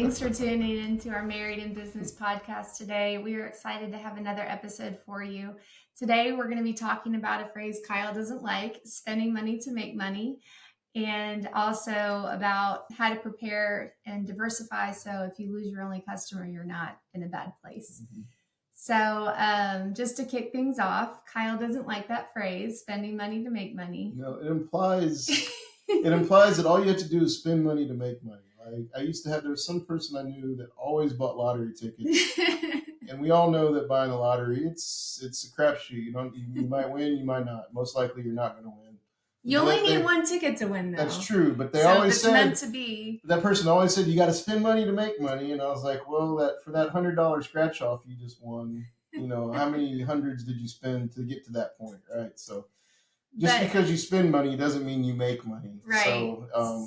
Thanks for tuning into our Married in Business podcast today. We are excited to have another episode for you. Today, we're going to be talking about a phrase Kyle doesn't like, spending money to make money, and also about how to prepare and diversify so if you lose your only customer, you're not in a bad place. Mm-hmm. So just to kick things off, Kyle doesn't like that phrase, spending money to make money. No, it implies that all you have to do is spend money to make money. Like there was some person I knew that always bought lottery tickets. And we all know that buying the lottery, it's a crapshoot. You might win, you might not. Most likely you're not going to win. You only need one ticket to win, though. That's true, but they always said meant to be. That person always said you got to spend money to make money, and I was like, well, for that $100 scratch off you just won, how many hundreds did you spend to get to that point, right? So because you spend money doesn't mean you make money, right?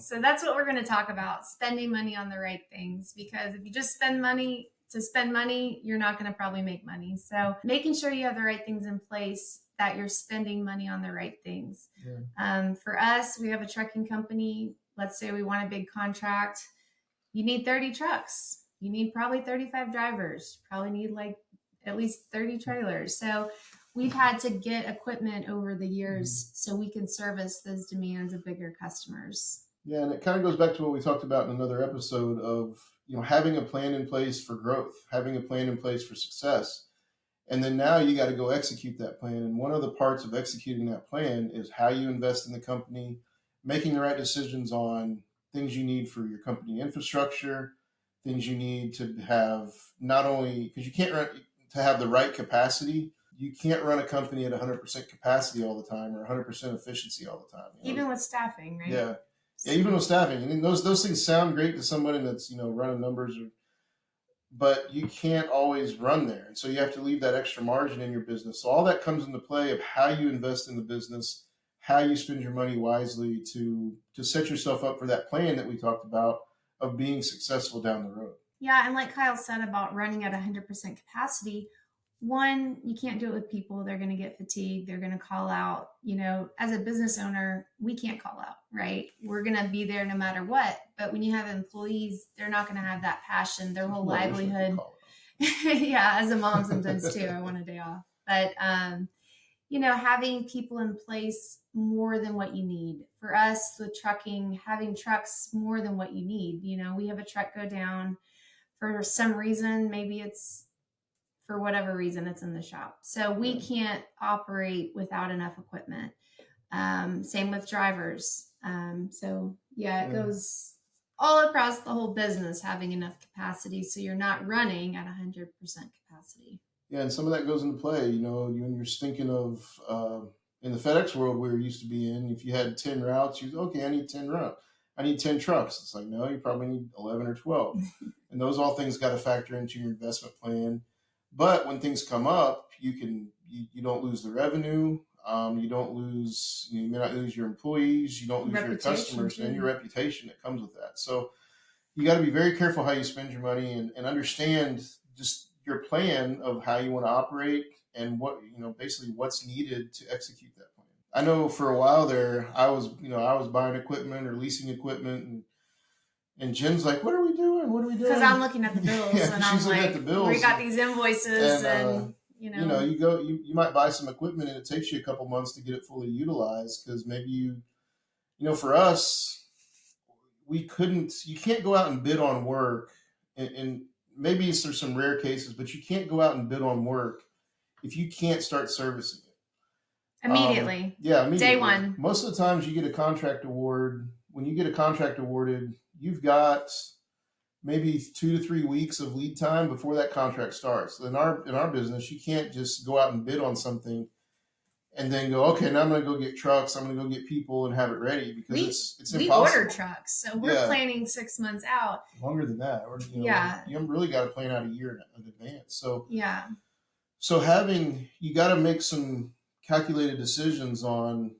So that's what we're going to talk about: spending money on the right things. Because if you just spend money to spend money, you're not going to probably make money. So making sure you have the right things in place, that you're spending money on the right things. Yeah. For us, we have a trucking company. Let's say we want a big contract. You need 30 trucks. You need probably 35 drivers. Probably need like at least 30 trailers. So we've had to get equipment over the years so we can service those demands of bigger customers. Yeah, and it kind of goes back to what we talked about in another episode of, having a plan in place for growth, having a plan in place for success. And then now you got to go execute that plan. And one of the parts of executing that plan is how you invest in the company, making the right decisions on things you need for your company infrastructure, things you need to have, not only because you can't run to have the right capacity. You can't run a company at 100% capacity all the time or 100% efficiency all the time. Even with staffing, right? Yeah. Yeah, even with staffing. And those things sound great to somebody that's, running numbers, but you can't always run there. And so you have to leave that extra margin in your business. So all that comes into play of how you invest in the business, how you spend your money wisely to set yourself up for that plan that we talked about of being successful down the road. Yeah, and like Kyle said about running at 100% capacity, one, you can't do it with people. They're going to get fatigued. They're going to call out. As a business owner, we can't call out, right? We're going to be there no matter what. But when you have employees, they're not going to have that passion, their whole livelihood. Yeah, as a mom sometimes too, I want a day off. But, having people in place more than what you need. For us, with trucking, having trucks more than what you need. We have a truck go down for some reason. Maybe it's for whatever reason it's in the shop. So we can't operate without enough equipment. Same with drivers. It goes all across the whole business, having enough capacity. So you're not running at 100% capacity. Yeah. And some of that goes into play, when you're thinking of, in the FedEx world we used to be in, if you had 10 routes, I need 10 routes. I need 10 trucks. It's like, no, you probably need 11 or 12. And those all things got to factor into your investment plan. But when things come up, you don't lose the revenue. You don't lose, you may not lose your employees. You don't lose your customers and your reputation that comes with that. So you got to be very careful how you spend your money and understand just your plan of how you want to operate and what, basically what's needed to execute that plan. I know for a while there, I was buying equipment or leasing equipment and Jen's like, what are we doing? Because I'm looking at the bills and I'm like, we got these invoices and you might buy some equipment and it takes you a couple months to get it fully utilized because maybe for us, you can't go out and bid on work and maybe there's some rare cases, but you can't go out and bid on work if you can't start servicing it. Immediately. Immediately. Day one. Most of the times you get a contract award. When you get a contract awarded, you've got maybe 2 to 3 weeks of lead time before that contract starts. In our business, you can't just go out and bid on something and then go, okay, now I'm going to go get trucks. I'm going to go get people and have it ready because it's impossible. We order trucks, so we're planning 6 months out. Longer than that. Or, you really got to plan out a year in advance. So you got to make some calculated decisions on,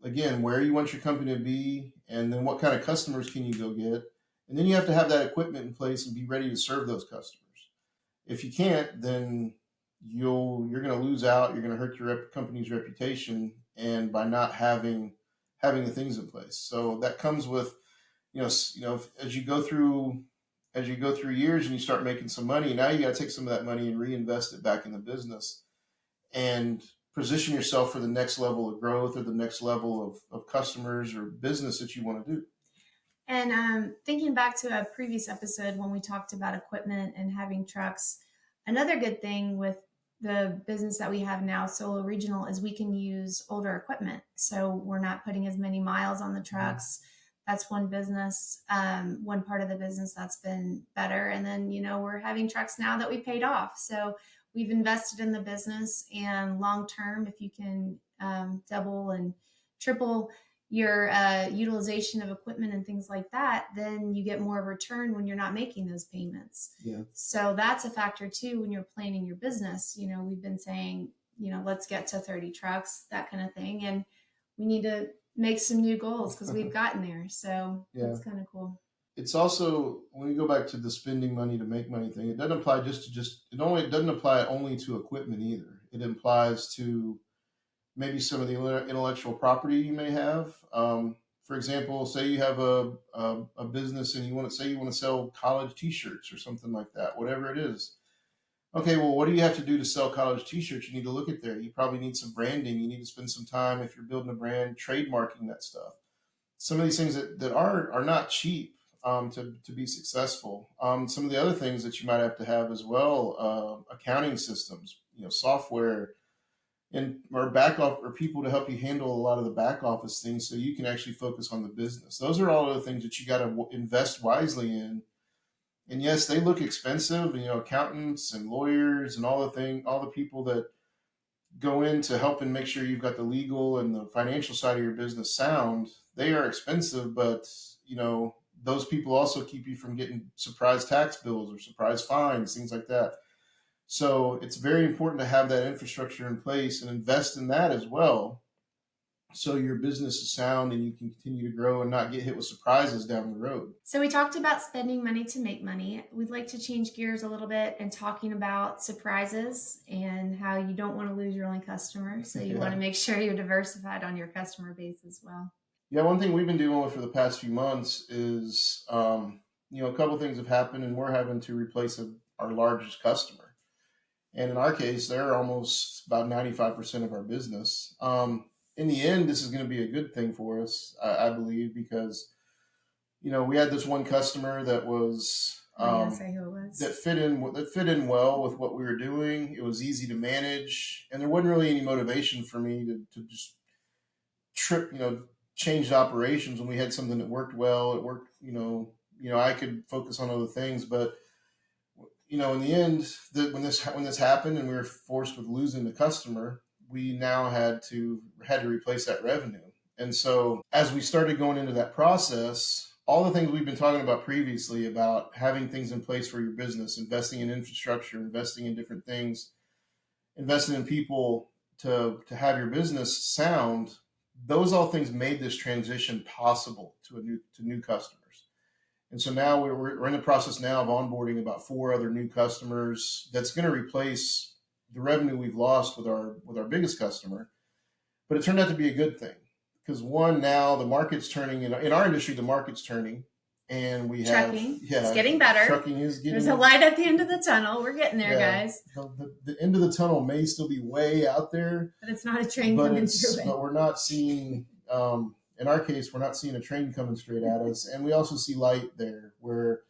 again, where you want your company to be, and then what kind of customers can you go get. And then you have to have that equipment in place and be ready to serve those customers. If you can't, then you're going to lose out. You're going to hurt your company's reputation, and by not having the things in place. So that comes with as you go through years and you start making some money, now you got to take some of that money and reinvest it back in the business and position yourself for the next level of growth or the next level of customers or business that you want to do. And thinking back to a previous episode when we talked about equipment and having trucks, another good thing with the business that we have now, Solo Regional, is we can use older equipment. So we're not putting as many miles on the trucks. That's one business, one part of the business that's been better. And then, we're having trucks now that we paid off. So we've invested in the business, and long term, if you can double and triple your utilization of equipment and things like that, then you get more return when you're not making those payments. Yeah. So that's a factor too when you're planning your business. We've been saying, let's get to 30 trucks, that kind of thing. And we need to make some new goals because we've gotten there. So that's kind of cool. It's also, when we go back to the spending money to make money thing, it doesn't apply it doesn't apply only to equipment either. It applies to maybe some of the intellectual property you may have. For example, say you have a business and you want to sell college T-shirts or something like that, whatever it is. Okay, well, what do you have to do to sell college T-shirts? You need to look at there. You probably need some branding. You need to spend some time, if you're building a brand, trademarking that stuff. Some of these things that are not cheap to be successful. Some of the other things that you might have to have as well, accounting systems, software, or back off, or people to help you handle a lot of the back office things so you can actually focus on the business. Those are all the things that you got to invest wisely in. And yes, they look expensive, accountants and lawyers and all the people that go in to help and make sure you've got the legal and the financial side of your business sound. They are expensive, but those people also keep you from getting surprise tax bills or surprise fines, things like that. So it's very important to have that infrastructure in place and invest in that as well, so your business is sound and you can continue to grow and not get hit with surprises down the road. So we talked about spending money to make money. We'd like to change gears a little bit and talking about surprises and how you don't want to lose your only customer. So you want to make sure you're diversified on your customer base as well. Yeah, one thing we've been dealing with for the past few months is, a couple of things have happened, and we're having to replace our largest customer. And in our case, they're almost about 95% of our business. In the end, this is going to be a good thing for us, I believe, because, we had this one customer that was, say who it was. that fit in well with what we were doing. It was easy to manage, and there wasn't really any motivation for me to just change operations when we had something that worked well. It worked, I could focus on other things, but in the end, when this happened and we were forced with losing the customer, we now had to replace that revenue. And so as we started going into that process, all the things we've been talking about previously about having things in place for your business, investing in infrastructure, investing in different things, investing in people to have your business sound, those all things made this transition possible to new customers. And so now we're in the process now of onboarding about 4 other new customers. That's going to replace the revenue we've lost with our biggest customer. But it turned out to be a good thing because, one, now the market's turning in our industry. The market's turning, and we have trucking. It's getting better. Trucking is getting. There's a light at the end of the tunnel. We're getting there, guys. The end of the tunnel may still be way out there, but it's not a train coming through it. But we're not seeing. In our case, we're not seeing a train coming straight at us, and we also see light there, where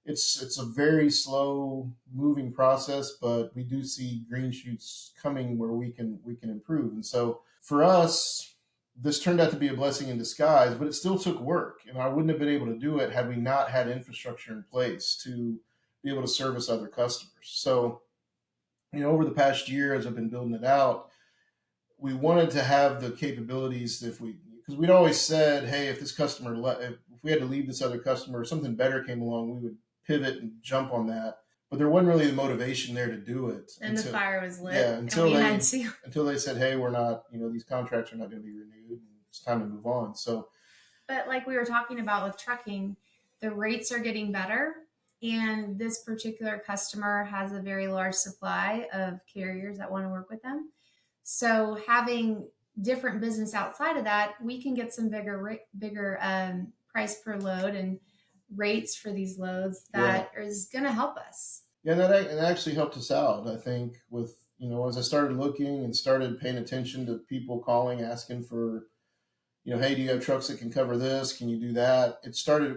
it's a very slow moving process, but we do see green shoots coming where we can improve. And so for us, this turned out to be a blessing in disguise, but it still took work, and I wouldn't have been able to do it had we not had infrastructure in place to be able to service other customers. So, over the past year, as I've been building it out, we wanted to have the capabilities because we'd always said, hey, if we had to leave this other customer or something better came along, we would pivot and jump on that. But there wasn't really the motivation there to do it. And the fire was lit. Yeah, until they said, hey, we're not, these contracts are not going to be renewed. And it's time to move on. So, but like we were talking about with trucking, the rates are getting better. And this particular customer has a very large supply of carriers that want to work with them. So having different business outside of that, we can get some bigger price per load and rates for these loads that is going to help us. Yeah, that actually helped us out. I think with, as I started looking and started paying attention to people calling, asking for, hey, do you have trucks that can cover this? Can you do that?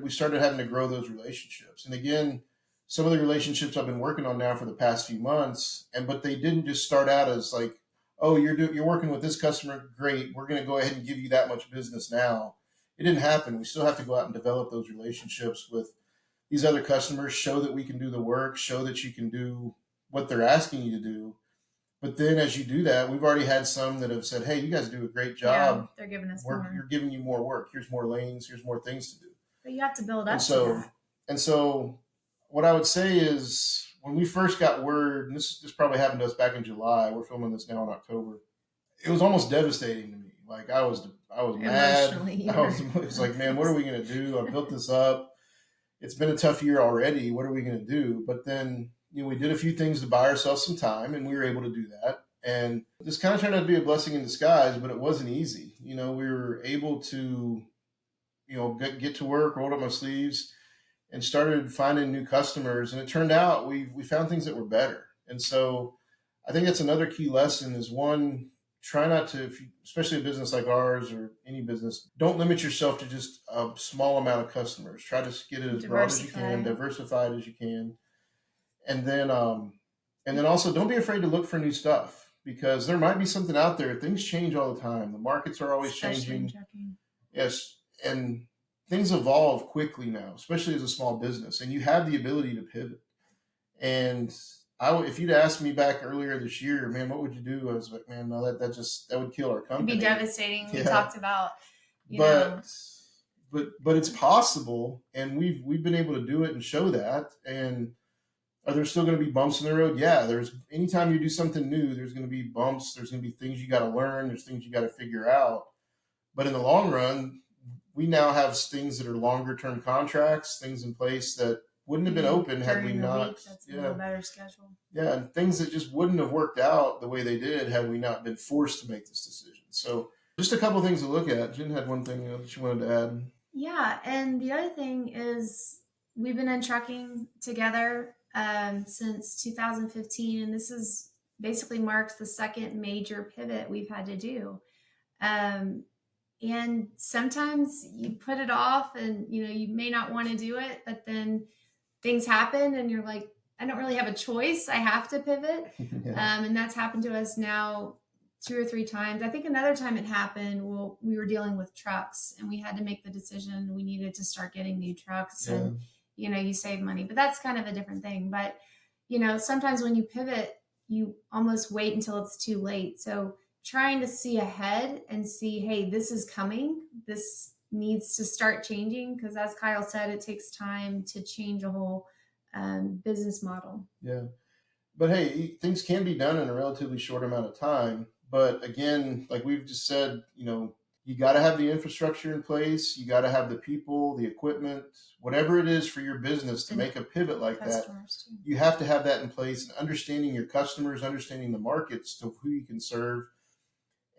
We started having to grow those relationships. And again, some of the relationships I've been working on now for the past few months, but they didn't just start out as like, oh, you're working with this customer, great, we're going to go ahead and give you that much business now. It didn't happen. We still have to go out and develop those relationships with these other customers, show that we can do the work, show that you can do what they're asking you to do. But then as you do that, we've already had some that have said, hey, you guys do a great job. Yeah, they're giving us more. You're giving you more work. Here's more lanes. Here's more things to do. But you have to build up to that. And so what I would say is when we first got word, and this probably happened to us back in July, we're filming this now in October, it was almost devastating to me. Like I was mad. It was like, man, what are we going to do? I built this up. It's been a tough year already. What are we going to do? But then, we did a few things to buy ourselves some time, and we were able to do that. And this kind of turned out to be a blessing in disguise, but it wasn't easy. We were able to, get to work, rolled up my sleeves, and started finding new customers. And it turned out we found things that were better. And so I think that's another key lesson is one, try not to, especially a business like ours or any business, don't limit yourself to just a small amount of customers. Try to get it as broad as you can, diversified as you can. And then also don't be afraid to look for new stuff because there might be something out there. Things change all the time. The markets are always changing. Yes. And things evolve quickly now, especially as a small business, and you have the ability to pivot. And if you'd asked me back earlier this year, man, what would you do? I was like, man, no, that would kill our company. It'd be devastating. We talked about, but it's possible, and we've been able to do it and show that. And are there still going to be bumps in the road? Yeah, anytime you do something new, there's going to be bumps. There's going to be things you got to learn. There's things you got to figure out. But in the long run, we now have things that are longer term contracts, things in place that wouldn't have been open had we not. That's a little better schedule. Yeah, and things that just wouldn't have worked out the way they did had we not been forced to make this decision. So just a couple of things to look at. Jen had one thing that she wanted to add. Yeah, and the other thing is we've been in trucking together since 2015, and this is basically marks the second major pivot we've had to do. And sometimes you put it off and, you may not want to do it, but then things happen and you're like, I don't really have a choice. I have to pivot. And that's happened to us now 2 or 3 times. I think another time it happened, we were dealing with trucks and we had to make the decision we needed to start getting new trucks and, you save money, but that's kind of a different thing. But, sometimes when you pivot, you almost wait until it's too late. So trying to see ahead and see, hey, this is coming. This needs to start changing because as Kyle said, it takes time to change a whole business model. Yeah. But hey, things can be done in a relatively short amount of time. But again, like we've just said, you got to have the infrastructure in place. You got to have the people, the equipment, whatever it is for your business to make a pivot like that. You have to have that in place and understanding your customers, understanding the markets to who you can serve.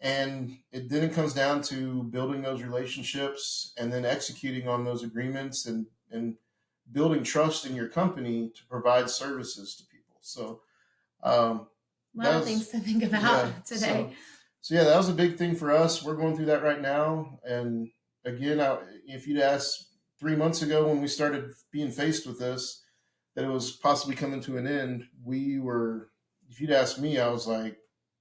And then it comes down to building those relationships and then executing on those agreements and building trust in your company to provide services to people. So a lot of things to think about today. So that was a big thing for us. We're going through that right now. And again, if you'd asked 3 months ago when we started being faced with this, that it was possibly coming to an end, if you'd asked me, I was like,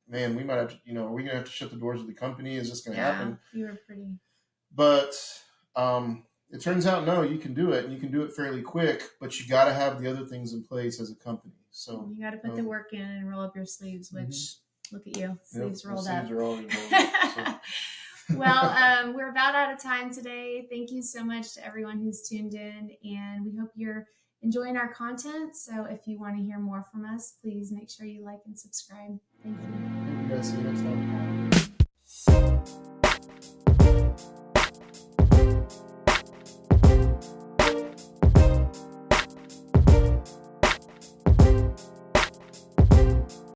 man, we might have to, are we going to have to shut the doors of the company? Is this going to happen? You were pretty. But it turns out, no, you can do it and you can do it fairly quick, but you got to have the other things in place as a company. So you got to put the work in and roll up your sleeves, which look at you, sleeves rolled up. Sleeves are already rolled up. Well, we're about out of time today. Thank you so much to everyone who's tuned in, and we hope you're enjoying our content. So if you want to hear more from us, please make sure you like and subscribe. Thank you. You guys see you next time.